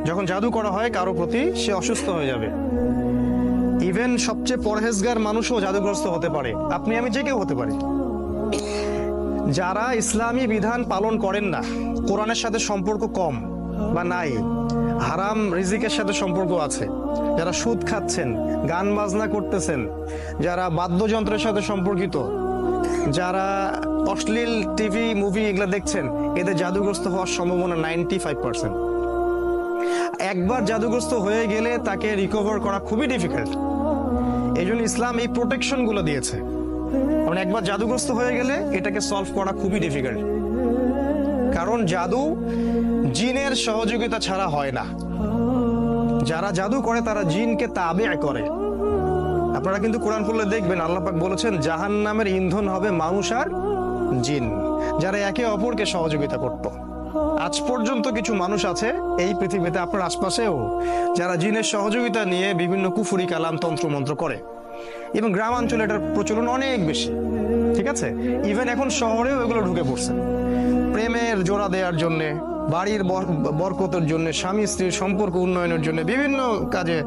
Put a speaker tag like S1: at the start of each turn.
S1: যখন জাদু করা হয় কারো প্রতি, সে অসুস্থ হয়ে যাবে। ইভেন সবচেয়ে পরহেজগার মানুষও জাদুগ্রস্ত হতে পারে, আপনি আমি যে কেউ হতে পারে। যারা ইসলামী বিধান পালন করেন না, কোরআনের সাথে সম্পর্ক কম বা নাই, হারাম রিজিকের সাথে সম্পর্ক আছে, যারা সুদ খাচ্ছেন, গান বাজনা করতেছেন, যারা বাদ্যযন্ত্রের সাথে সম্পর্কিত, যারা অশ্লীল টিভি মুভি এগুলো দেখছেন, এদের জাদুগ্রস্ত হওয়ার সম্ভাবনা 95%। একবার জাদুগ্রস্ত হয়ে গেলে তাকে রিকভার করা খুবই ডিফিকাল্ট। এই জন্য ইসলাম এই প্রোটেকশন গুলো দিয়েছে। কারণ একবার জাদুগ্রস্ত হয়ে গেলে এটাকে সলভ করা খুবই ডিফিকাল্ট। কারণ জাদু জিনের সহযোগিতা ছাড়া হয় না। যারা জাদু করে তারা জিনকে তাবে করে। আপনারা কিন্তু কোরআন পড়লে দেখবেন আল্লাহ পাক বলেছেন জাহান্নামের ইন্ধন হবে মানুষ আর জিন, যারা একে অপরকে সহযোগিতা করত। আজ পর্যন্ত কিছু মানুষ আছে এই পৃথিবীতে, আপনার আশপাশেও, যারা জিনের সহযোগিতা নিয়ে বিভিন্ন কুফুরি কালাম তন্ত্র মন্ত্র করে, এবং গ্রামাঞ্চলে এটার প্রচলন অনেক বেশি। ঠিক আছে, ইভেন এখন শহরেও এগুলো ঢুকে পড়ছে। প্রেমের জোড়া দেওয়ার জন্য, বাড়ির বরকতের জন্য, স্বামী স্ত্রীর সম্পর্ক উন্নয়নের জন্য বিভিন্ন কাজে